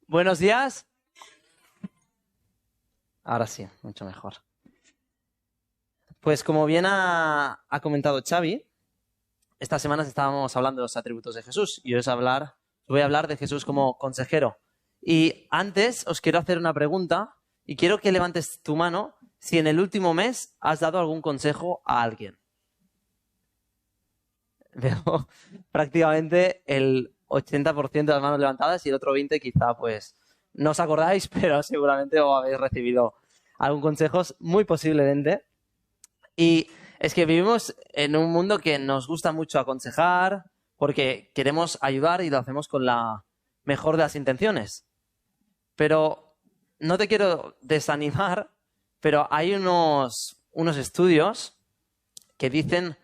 Buenos días. Ahora sí, mucho mejor. Pues como bien ha comentado Xavi, estas semanas estábamos hablando de los atributos de Jesús y hoy voy a hablar de Jesús como consejero. Y antes os quiero hacer una pregunta y quiero que levantes tu mano si en el último mes has dado algún consejo a alguien. Veo prácticamente el 80% de las manos levantadas y el otro 20% quizá pues no os acordáis, pero seguramente os habéis recibido algún consejo, muy posiblemente. Y es que vivimos en un mundo que nos gusta mucho aconsejar porque queremos ayudar y lo hacemos con la mejor de las intenciones. Pero no te quiero desanimar, pero hay unos estudios que dicen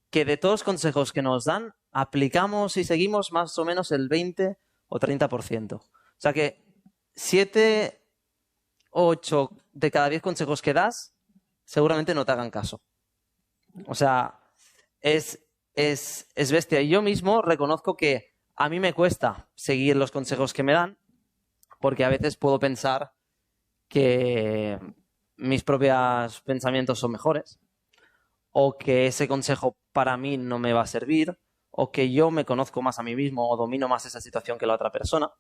que de todos los consejos que nos dan, aplicamos y seguimos más o menos el 20 o 30%. O sea que 7, 8 de cada 10 consejos que das, seguramente no te hagan caso. O sea, es bestia. Y yo mismo reconozco que a mí me cuesta seguir los consejos que me dan, porque a veces puedo pensar que mis propios pensamientos son mejores, o que ese consejo para mí no me va a servir, o que yo me conozco más a mí mismo o domino más esa situación que la otra persona,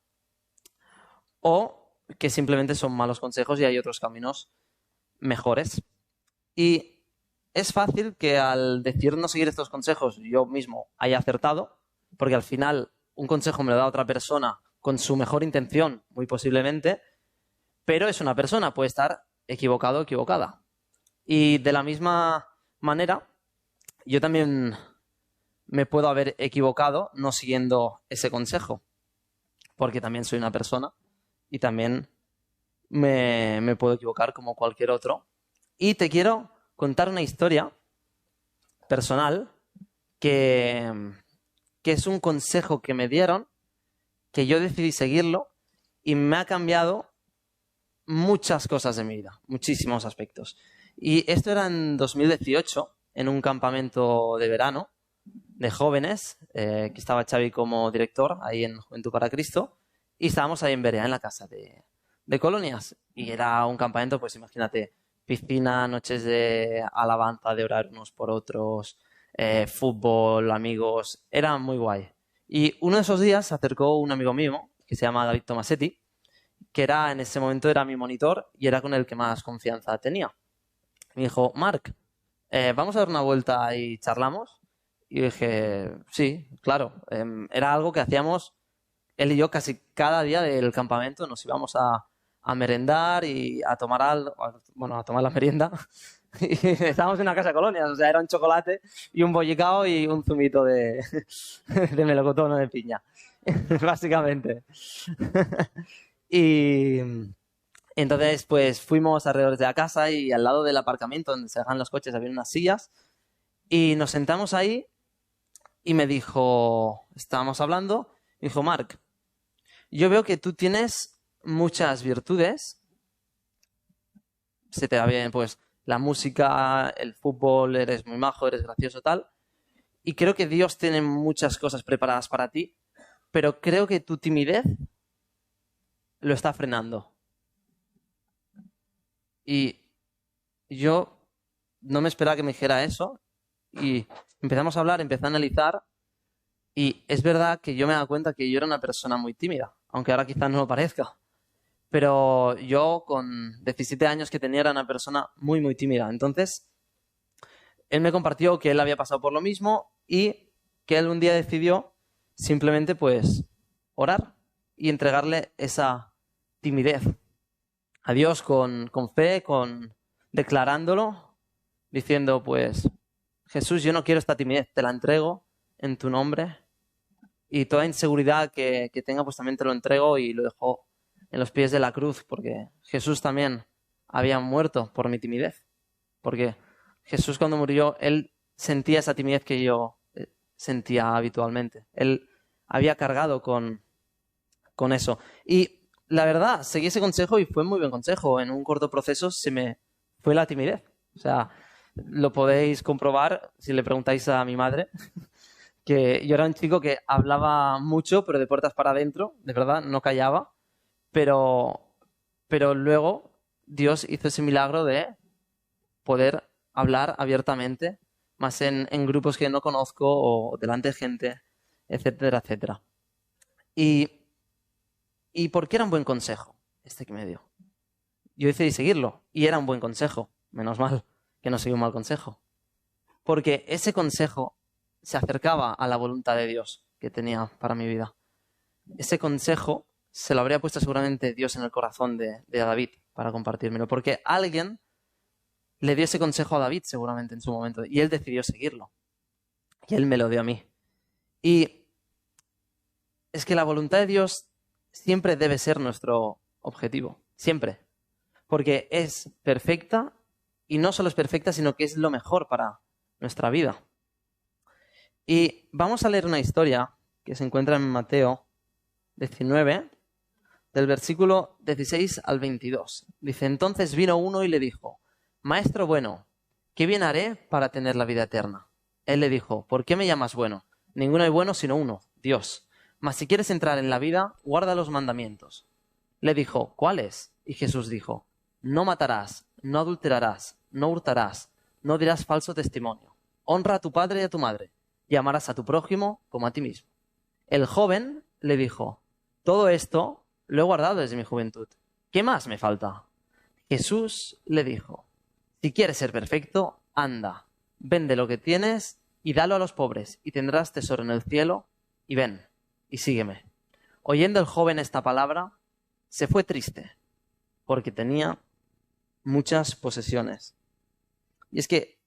o que simplemente son malos consejos y hay otros caminos mejores. Y es fácil que al decir no seguir estos consejos yo mismo haya acertado, porque al final un consejo me lo da otra persona con su mejor intención, muy posiblemente, pero es una persona, puede estar equivocado o equivocada. Y de la misma manera, yo también me puedo haber equivocado no siguiendo ese consejo, porque también soy una persona y también me puedo equivocar como cualquier otro. Y te quiero contar una historia personal que es un consejo que me dieron, que yo decidí seguirlo y me ha cambiado muchas cosas de mi vida, muchísimos aspectos. Y esto era en 2018, en un campamento de verano de jóvenes, que estaba Xavi como director ahí en Juventud para Cristo, y estábamos ahí en Berea, en la casa de colonias. Y era un campamento, pues imagínate, piscina, noches de alabanza, de orar unos por otros, fútbol, amigos, era muy guay. Y uno de esos días se acercó un amigo mío, que se llama David Tomasetti, que en ese momento era mi monitor y era con el que más confianza tenía. Me dijo, Marc, ¿vamos a dar una vuelta y charlamos? Y dije, sí, claro. Era algo que hacíamos él y yo casi cada día del campamento. Nos íbamos a merendar y a tomar algo, bueno, a tomar la merienda. Y estábamos en una casa de colonias, o sea, era un chocolate y un bollicao y un zumito de melocotón o de piña, básicamente. Y entonces, pues fuimos alrededor de la casa y al lado del aparcamiento donde se dejan los coches había unas sillas y nos sentamos ahí y me dijo, estábamos hablando, me dijo, Marc, yo veo que tú tienes muchas virtudes, se te da bien pues la música, el fútbol, eres muy majo, eres gracioso, tal, y creo que Dios tiene muchas cosas preparadas para ti, pero creo que tu timidez lo está frenando. Y yo no me esperaba que me dijera eso y empezamos a hablar, empecé a analizar y es verdad que yo me he dado cuenta que yo era una persona muy tímida, aunque ahora quizás no lo parezca. Pero yo con 17 años que tenía era una persona muy, muy tímida. Entonces, él me compartió que él había pasado por lo mismo y que él un día decidió simplemente pues orar y entregarle esa timidez a Dios con fe, declarándolo, diciendo pues Jesús, yo no quiero esta timidez, te la entrego en tu nombre y toda inseguridad que tenga pues también te lo entrego y lo dejó en los pies de la cruz porque Jesús también había muerto por mi timidez, porque Jesús cuando murió él sentía esa timidez que yo sentía habitualmente, él había cargado con eso y la verdad, seguí ese consejo y fue muy buen consejo. En un corto proceso se me fue la timidez. O sea, lo podéis comprobar si le preguntáis a mi madre. que yo era un chico que hablaba mucho, pero de puertas para adentro, de verdad, no callaba, pero, pero luego Dios hizo ese milagro de poder hablar abiertamente, más en grupos que no conozco o delante de gente, etcétera, etcétera. ¿Y, y por qué era un buen consejo este que me dio? Yo decidí seguirlo y era un buen consejo, menos mal que no seguí un mal consejo, porque ese consejo se acercaba a la voluntad de Dios que tenía para mi vida. Ese consejo se lo habría puesto seguramente Dios en el corazón de David para compartírmelo, porque alguien le dio ese consejo a David seguramente en su momento y él decidió seguirlo. Y él me lo dio a mí. Y es que la voluntad de Dios siempre debe ser nuestro objetivo, siempre, porque es perfecta y no solo es perfecta, sino que es lo mejor para nuestra vida. Y vamos a leer una historia que se encuentra en Mateo 19, del versículo 16 al 22. Dice, entonces vino uno y le dijo, Maestro bueno, ¿qué bien haré para tener la vida eterna? Él le dijo, ¿por qué me llamas bueno? Ninguno hay bueno sino uno, Dios. Mas si quieres entrar en la vida, guarda los mandamientos. Le dijo, ¿cuáles? Y Jesús dijo, no matarás, no adulterarás, no hurtarás, no dirás falso testimonio. Honra a tu padre y a tu madre, y amarás a tu prójimo como a ti mismo. El joven le dijo, todo esto lo he guardado desde mi juventud. ¿Qué más me falta? Jesús le dijo, si quieres ser perfecto, anda, vende lo que tienes y dalo a los pobres, y tendrás tesoro en el cielo, y ven, y sígueme. Oyendo el joven esta palabra, se fue triste, porque tenía muchas posesiones. Y es que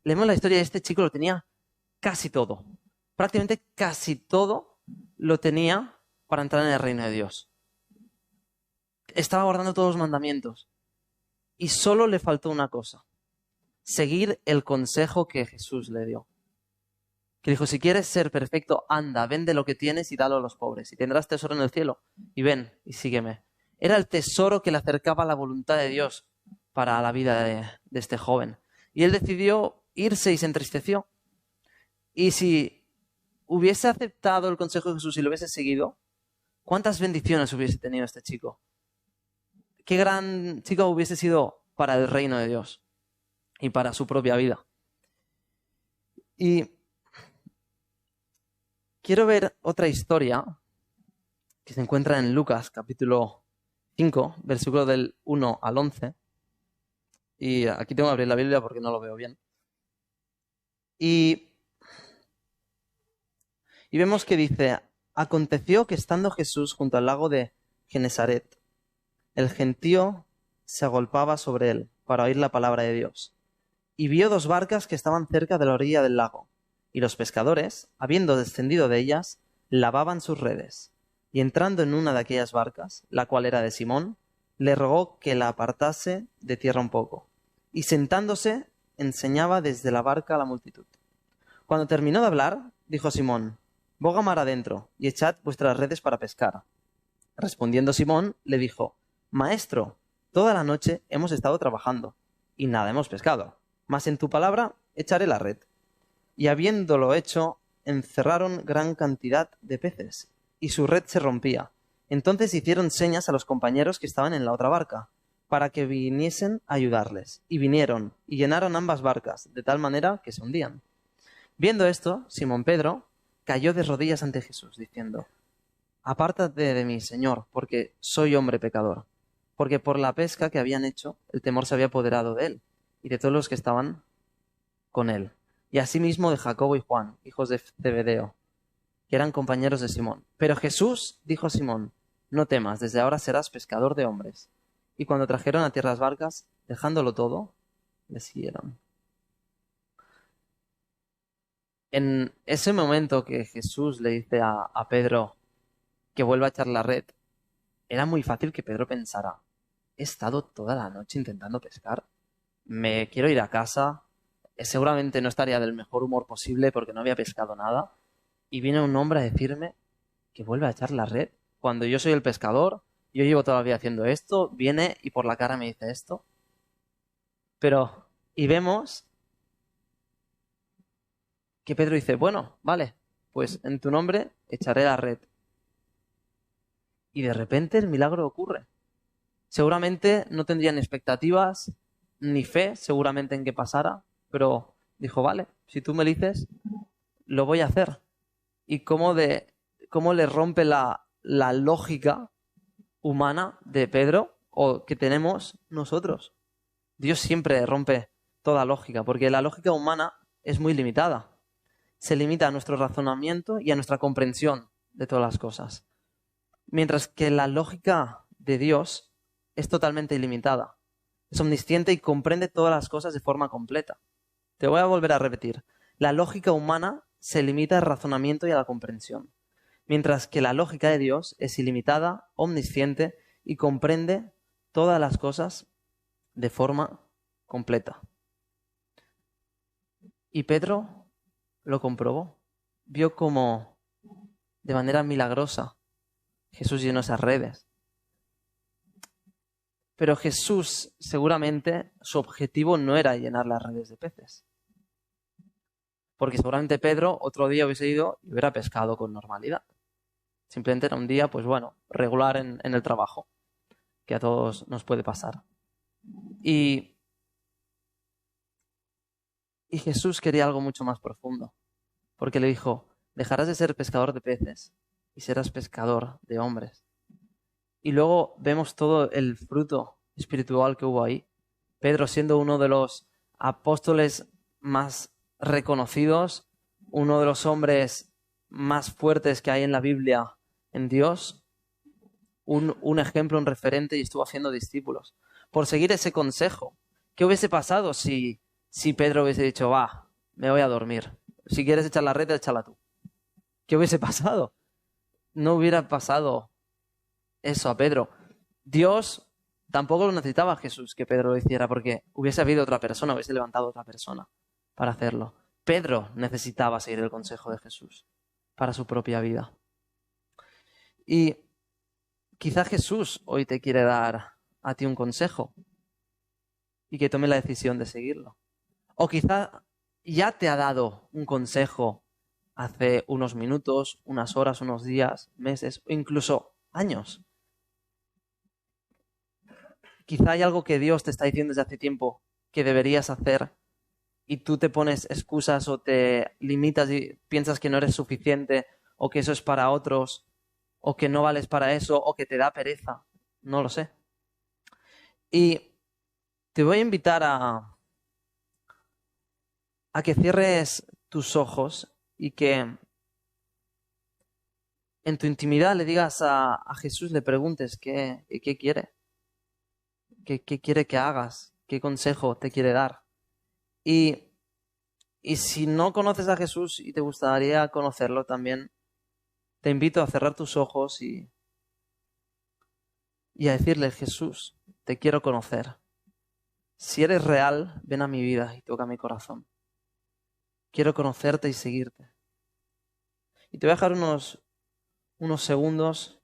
leemos la historia de este chico, lo tenía casi todo. Prácticamente casi todo lo tenía para entrar en el reino de Dios. Estaba guardando todos los mandamientos. Y solo le faltó una cosa. Seguir el consejo que Jesús le dio. Que dijo, si quieres ser perfecto, anda, vende lo que tienes y dalo a los pobres. Y tendrás tesoro en el cielo. Y ven, y sígueme. Era el tesoro que le acercaba a la voluntad de Dios para la vida de este joven. Y él decidió irse y se entristeció. Y si hubiese aceptado el consejo de Jesús y lo hubiese seguido, ¿cuántas bendiciones hubiese tenido este chico? Qué gran chico hubiese sido para el reino de Dios y para su propia vida. Y quiero ver otra historia que se encuentra en Lucas, capítulo 5, versículo del 1 al 11. Y aquí tengo que abrir la Biblia porque no lo veo bien. Y vemos que dice, aconteció que estando Jesús junto al lago de Genesaret, el gentío se agolpaba sobre él para oír la palabra de Dios. Y vio dos barcas que estaban cerca de la orilla del lago, y los pescadores, habiendo descendido de ellas, lavaban sus redes. Y entrando en una de aquellas barcas, la cual era de Simón, le rogó que la apartase de tierra un poco. Y sentándose, enseñaba desde la barca a la multitud. Cuando terminó de hablar, dijo Simón, boga mar adentro, y echad vuestras redes para pescar. Respondiendo Simón, le dijo, Maestro, toda la noche hemos estado trabajando, y nada hemos pescado, mas en tu palabra echaré la red. Y habiéndolo hecho, encerraron gran cantidad de peces, y su red se rompía. Entonces hicieron señas a los compañeros que estaban en la otra barca, para que viniesen a ayudarles. Y vinieron, y llenaron ambas barcas, de tal manera que se hundían. Viendo esto, Simón Pedro cayó de rodillas ante Jesús, diciendo, Apártate de mí, Señor, porque soy hombre pecador. Porque por la pesca que habían hecho, el temor se había apoderado de él, y de todos los que estaban con él. Y asimismo de Jacobo y Juan, hijos de Zebedeo, que eran compañeros de Simón. Pero Jesús dijo a Simón, no temas, desde ahora serás pescador de hombres. Y cuando trajeron a tierra las barcas, dejándolo todo, le siguieron. En ese momento que Jesús le dice a Pedro que vuelva a echar la red, era muy fácil que Pedro pensara, he estado toda la noche intentando pescar, me quiero ir a casa, seguramente no estaría del mejor humor posible porque no había pescado nada, y viene un hombre a decirme que vuelve a echar la red, cuando yo soy el pescador, yo llevo toda la vida haciendo esto, viene y por la cara me dice esto. Y vemos que Pedro dice, bueno, vale, pues en tu nombre echaré la red. Y de repente el milagro ocurre. Seguramente no tendrían expectativas ni fe, seguramente en que pasara, pero dijo, vale, si tú me dices, lo voy a hacer. Y cómo le rompe la lógica humana de Pedro o que tenemos nosotros. Dios siempre rompe toda lógica, porque la lógica humana es muy limitada. Se limita a nuestro razonamiento y a nuestra comprensión de todas las cosas. Mientras que la lógica de Dios es totalmente ilimitada. Es omnisciente y comprende todas las cosas de forma completa. Te voy a volver a repetir. La lógica humana se limita al razonamiento y a la comprensión, mientras que la lógica de Dios es ilimitada, omnisciente y comprende todas las cosas de forma completa. Y Pedro lo comprobó. Vio cómo, de manera milagrosa, Jesús llenó esas redes. Pero Jesús, seguramente, su objetivo no era llenar las redes de peces. Porque seguramente Pedro otro día hubiese ido y hubiera pescado con normalidad. Simplemente era un día, pues bueno, regular en el trabajo, que a todos nos puede pasar. Y Jesús quería algo mucho más profundo, porque le dijo, dejarás de ser pescador de peces y serás pescador de hombres. Y luego vemos todo el fruto espiritual que hubo ahí. Pedro siendo uno de los apóstoles más reconocidos, uno de los hombres más fuertes que hay en la Biblia en Dios, un ejemplo, un referente, y estuvo haciendo discípulos. Por seguir ese consejo. ¿Qué hubiese pasado si Pedro hubiese dicho, va, me voy a dormir? Si quieres echar la red, échala tú. ¿Qué hubiese pasado? No hubiera pasado eso a Pedro. Dios tampoco lo necesitaba a Jesús que Pedro lo hiciera, porque hubiese habido otra persona, hubiese levantado otra persona para hacerlo. Pedro necesitaba seguir el consejo de Jesús para su propia vida. Y quizá Jesús hoy te quiere dar a ti un consejo y que tome la decisión de seguirlo. O quizá ya te ha dado un consejo hace unos minutos, unas horas, unos días, meses o incluso años. Quizá hay algo que Dios te está diciendo desde hace tiempo que deberías hacer y tú te pones excusas o te limitas y piensas que no eres suficiente o que eso es para otros o que no vales para eso o que te da pereza. No lo sé. Y te voy a invitar a que cierres tus ojos y que en tu intimidad le digas a Jesús, le preguntes qué quiere, qué quiere que hagas, qué consejo te quiere dar. Y si no conoces a Jesús y te gustaría conocerlo también, te invito a cerrar tus ojos y a decirle, Jesús, te quiero conocer. Si eres real, ven a mi vida y toca mi corazón. Quiero conocerte y seguirte. Y te voy a dejar unos segundos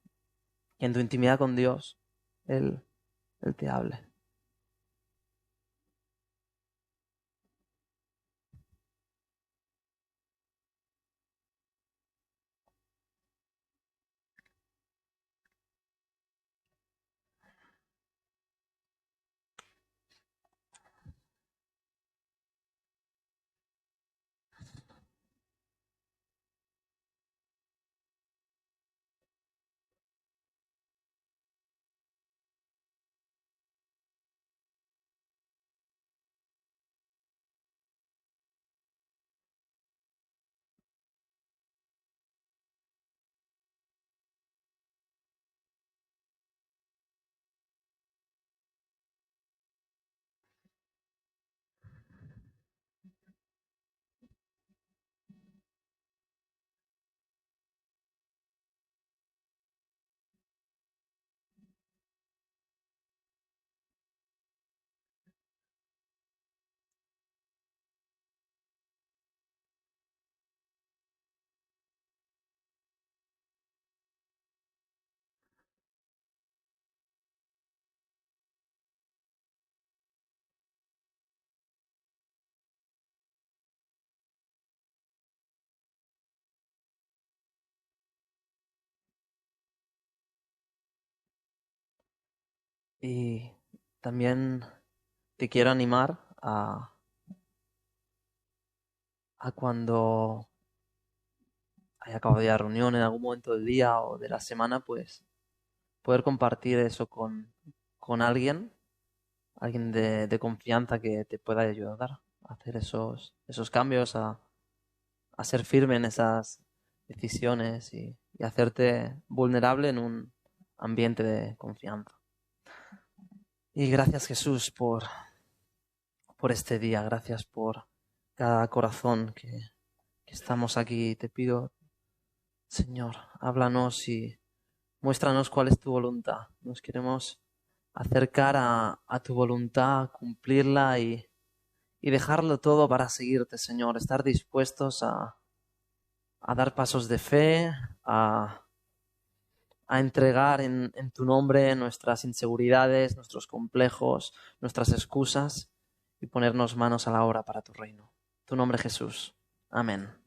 y en tu intimidad con Dios, Él te hable. Y también te quiero animar a cuando haya acabado ya la reunión en algún momento del día o de la semana, pues poder compartir eso con alguien de confianza que te pueda ayudar a hacer esos cambios, a ser firme en esas decisiones y hacerte vulnerable en un ambiente de confianza. Y gracias, Jesús, por este día. Gracias por cada corazón que estamos aquí. Te pido, Señor, háblanos y muéstranos cuál es tu voluntad. Nos queremos acercar a tu voluntad, cumplirla y dejarlo todo para seguirte, Señor. Estar dispuestos a dar pasos de fe, a entregar en tu nombre nuestras inseguridades, nuestros complejos, nuestras excusas y ponernos manos a la obra para tu reino. En tu nombre, Jesús. Amén.